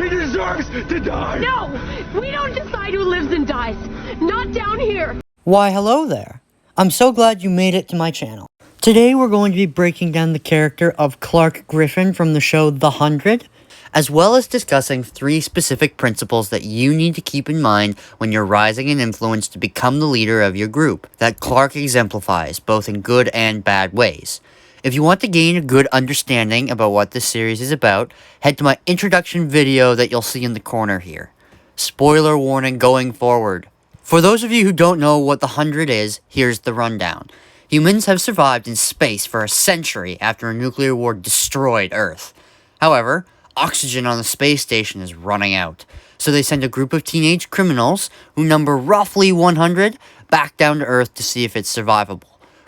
Bellamy deserves to die! No! We don't decide who lives and dies. Not down here. Why, hello there. I'm so glad you made it to my channel. Today we're going to be breaking down the character of Clarke Griffin from the show The 100, as well as discussing 3 specific principles that you need to keep in mind when you're rising in influence to become the leader of your group, that Clarke exemplifies, both in good and bad ways. If you want to gain a good understanding about what this series is about, head to my introduction video that you'll see in the corner here. Spoiler warning going forward. For those of you who don't know what The 100 is, here's the rundown. Humans have survived in space for a century after a nuclear war destroyed Earth. However, oxygen on the space station is running out, so they send a group of teenage criminals, who number roughly 100, back down to Earth to see if it's survivable.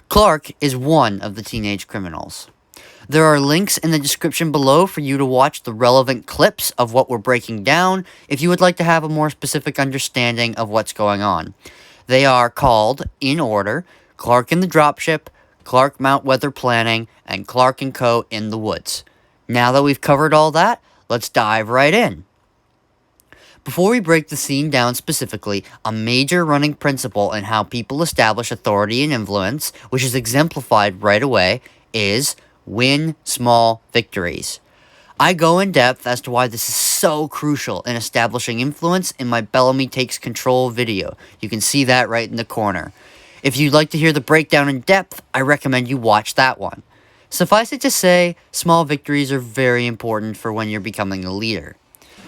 Clarke is one of the teenage criminals. There are links in the description below for you to watch the relevant clips of what we're breaking down if you would like to have a more specific understanding of what's going on. They are called, in order, Clarke in the Dropship, Clarke Mount Weather Planning, and Clarke & Co. in the Woods. Now that we've covered all that, let's dive right in. Before we break the scene down specifically, a major running principle in how people establish authority and influence, which is exemplified right away, is win small victories. I go in depth as to why this is so crucial in establishing influence in my Bellamy Takes Control video. You can see that right in the corner. If you'd like to hear the breakdown in depth, I recommend you watch that one. Suffice it to say, small victories are very important for when you're becoming a leader.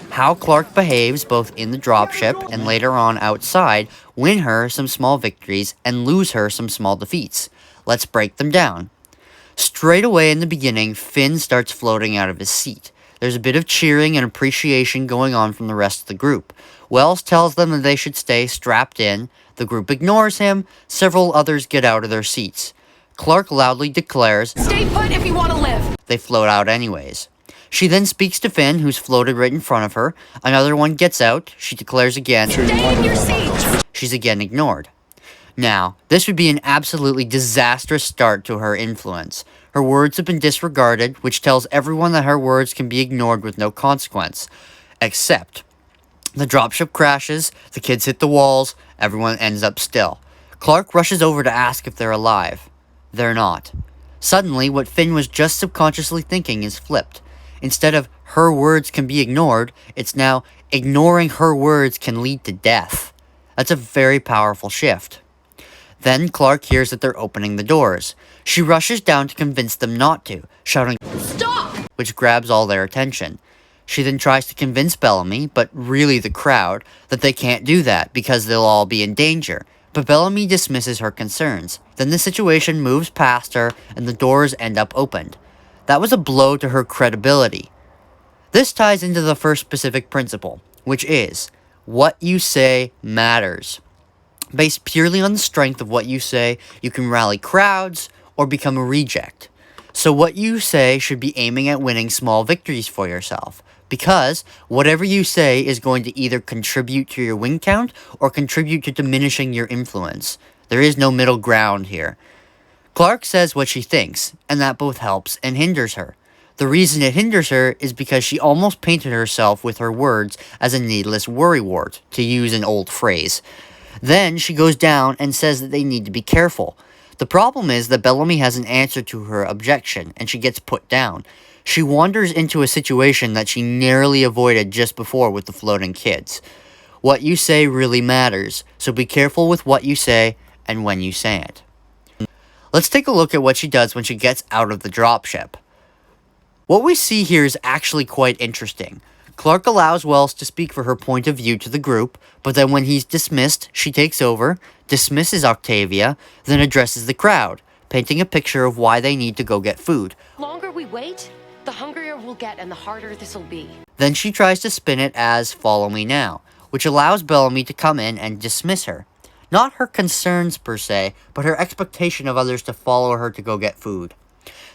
How Clarke behaves both in the dropship and later on outside win her some small victories and lose her some small defeats. Let's break them down. Straight away in the beginning, Finn starts floating out of his seat. There's a bit of cheering and appreciation going on from the rest of the group. Wells tells them that they should stay strapped in. The group ignores him. Several others get out of their seats. Clarke loudly declares, Stay put if you want to live. They float out anyways. She then speaks to Finn, who's floated right in front of her. Another one gets out. She declares again, Stay in your seats. She's again ignored. Now, this would be an absolutely disastrous start to her influence. Her words have been disregarded, which tells everyone that her words can be ignored with no consequence. Except, the dropship crashes, the kids hit the walls, everyone ends up still. Clarke rushes over to ask if they're alive. They're not. Suddenly, what Finn was just subconsciously thinking is flipped. Instead of her words can be ignored, it's now ignoring her words can lead to death. That's a very powerful shift. Then Clarke hears that they're opening the doors. She rushes down to convince them not to, shouting, Stop! Which grabs all their attention. She then tries to convince Bellamy, but really the crowd, that they can't do that because they'll all be in danger. But Bellamy dismisses her concerns. Then the situation moves past her and the doors end up opened. That was a blow to her credibility. This ties into the first specific principle, which is, what you say matters. Based purely on the strength of what you say, you can rally crowds or become a reject. So what you say should be aiming at winning small victories for yourself, because whatever you say is going to either contribute to your win count or contribute to diminishing your influence. There is no middle ground here. Clarke says what she thinks, and that both helps and hinders her. The reason it hinders her is because she almost painted herself with her words as a needless worrywart, to use an old phrase. Then she goes down and says that they need to be careful. The problem is that Bellamy has an answer to her objection, and she gets put down. She wanders into a situation that she narrowly avoided just before with the floating kids. What you say really matters, so be careful with what you say and when you say it. Let's take a look at what she does when she gets out of the dropship. What we see here is actually quite interesting. Clarke allows Wells to speak for her point of view to the group, but then when he's dismissed, she takes over, dismisses Octavia, then addresses the crowd, painting a picture of why they need to go get food. The longer we wait, the hungrier we'll get and the harder this'll be. Then she tries to spin it as follow me now, which allows Bellamy to come in and dismiss her. Not her concerns per se, but her expectation of others to follow her to go get food.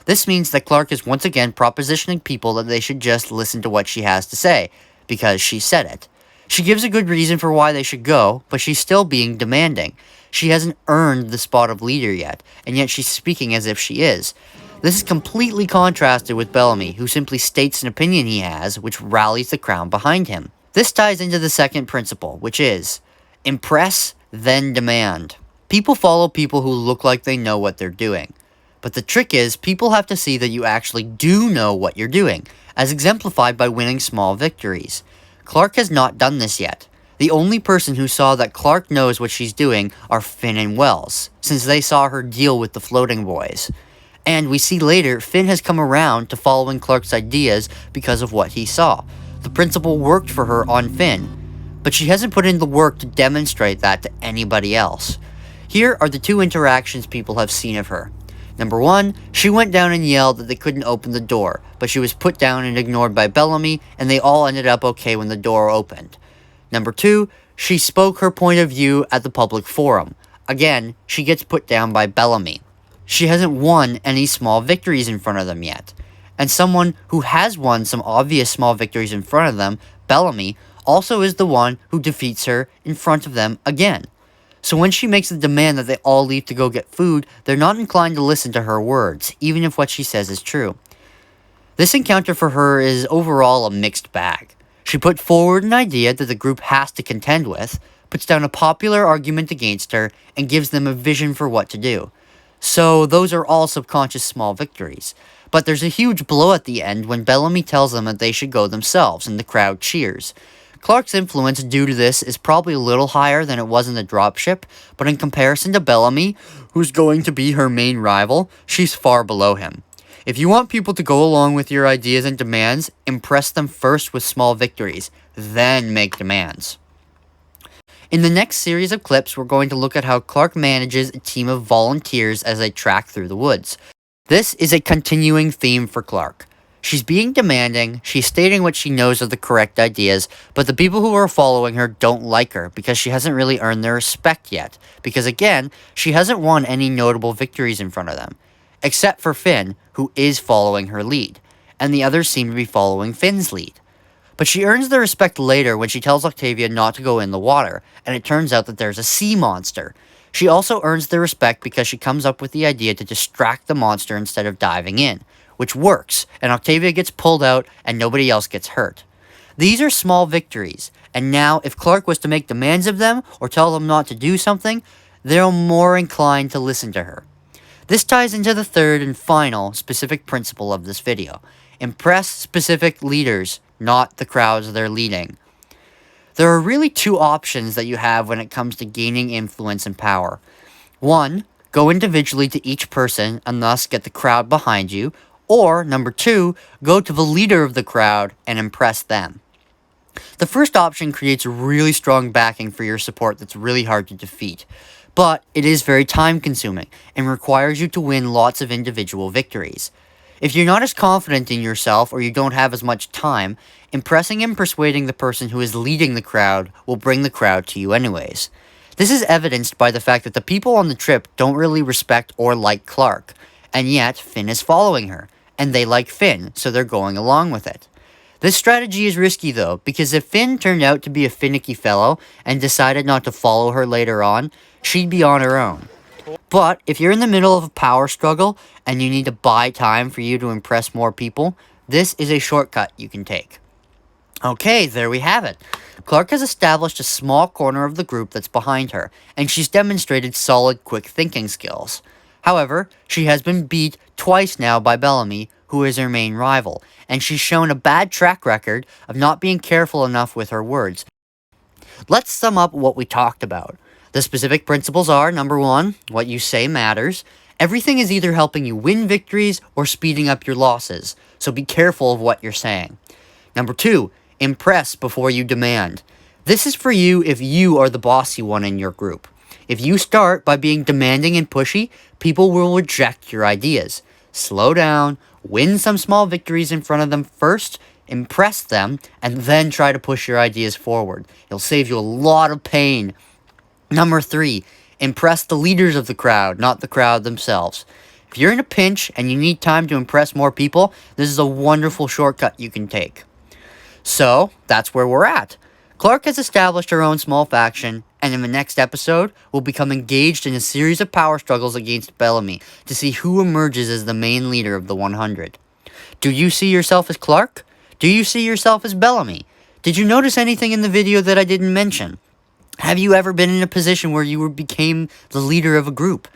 This means that Clarke is once again propositioning people that they should just listen to what she has to say, because she said it. She gives a good reason for why they should go, but she's still being demanding. She hasn't earned the spot of leader yet, and yet she's speaking as if she is. This is completely contrasted with Bellamy, who simply states an opinion he has, which rallies the crowd behind him. This ties into the second principle, which is, impress, then demand. People follow people who look like they know what they're doing. But the trick is, people have to see that you actually do know what you're doing, as exemplified by winning small victories. Clarke has not done this yet. The only person who saw that Clarke knows what she's doing are Finn and Wells, since they saw her deal with the floating boys. And we see later, Finn has come around to following Clarke's ideas because of what he saw. The principle worked for her on Finn, but she hasn't put in the work to demonstrate that to anybody else. Here are the two interactions people have seen of her. Number 1, she went down and yelled that they couldn't open the door, but she was put down and ignored by Bellamy, and they all ended up okay when the door opened. Number 2, she spoke her point of view at the public forum. Again, she gets put down by Bellamy. She hasn't won any small victories in front of them yet. And someone who has won some obvious small victories in front of them, Bellamy, also is the one who defeats her in front of them again. So when she makes the demand that they all leave to go get food, they're not inclined to listen to her words, even if what she says is true. This encounter for her is overall a mixed bag. She put forward an idea that the group has to contend with, puts down a popular argument against her, and gives them a vision for what to do. So those are all subconscious small victories. But there's a huge blow at the end when Bellamy tells them that they should go themselves, and the crowd cheers. Clarke's influence due to this is probably a little higher than it was in the dropship, but in comparison to Bellamy, who's going to be her main rival, she's far below him. If you want people to go along with your ideas and demands, impress them first with small victories, then make demands. In the next series of clips, we're going to look at how Clarke manages a team of volunteers as they track through the woods. This is a continuing theme for Clarke. She's being demanding, she's stating what she knows are the correct ideas, but the people who are following her don't like her because she hasn't really earned their respect yet. Because again, she hasn't won any notable victories in front of them. Except for Finn, who is following her lead, and the others seem to be following Finn's lead. But she earns their respect later when she tells Octavia not to go in the water, and it turns out that there's a sea monster. She also earns their respect because she comes up with the idea to distract the monster instead of diving in, which works, and Octavia gets pulled out and nobody else gets hurt. These are small victories, and now if Clarke was to make demands of them or tell them not to do something, they're more inclined to listen to her. This ties into the third and final specific principle of this video. Impress specific leaders, not the crowds they're leading. There are really two options that you have when it comes to gaining influence and power. 1, go individually to each person and thus get the crowd behind you, or number 2, go to the leader of the crowd and impress them. The first option creates really strong backing for your support that's really hard to defeat, but it is very time consuming and requires you to win lots of individual victories. If you're not as confident in yourself or you don't have as much time, impressing and persuading the person who is leading the crowd will bring the crowd to you anyways. This is evidenced by the fact that the people on the trip don't really respect or like Clarke, and yet Finn is following her, and they like Finn, so they're going along with it. This strategy is risky though, because if Finn turned out to be a finicky fellow and decided not to follow her later on, she'd be on her own. But if you're in the middle of a power struggle and you need to buy time for you to impress more people, this is a shortcut you can take. Okay, there we have it. Clarke has established a small corner of the group that's behind her, and she's demonstrated solid quick thinking skills. However, she has been beat twice now by Bellamy, who is her main rival, and she's shown a bad track record of not being careful enough with her words. Let's sum up what we talked about. The specific principles are, number 1, what you say matters. Everything is either helping you win victories or speeding up your losses, so be careful of what you're saying. Number 2, impress before you demand. This is for you if you are the bossy one in your group. If you start by being demanding and pushy, people will reject your ideas. Slow down, win some small victories in front of them first, impress them, and then try to push your ideas forward. It'll save you a lot of pain. Number 3, impress the leaders of the crowd, not the crowd themselves. If you're in a pinch and you need time to impress more people, this is a wonderful shortcut you can take. So, that's where we're at. Clarke has established her own small faction, And in the next episode, we'll become engaged in a series of power struggles against Bellamy to see who emerges as the main leader of the 100. Do you see yourself as Clarke? Do you see yourself as Bellamy? Did you notice anything in the video that I didn't mention? Have you ever been in a position where you became the leader of a group?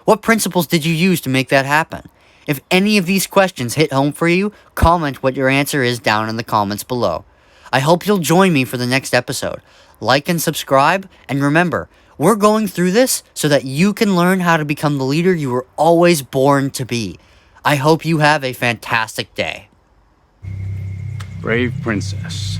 What principles did you use to make that happen? If any of these questions hit home for you, comment what your answer is down in the comments below. I hope you'll join me for the next episode. Like and subscribe, and remember, we're going through this so that you can learn how to become the leader you were always born to be. I hope you have a fantastic day. Brave princess.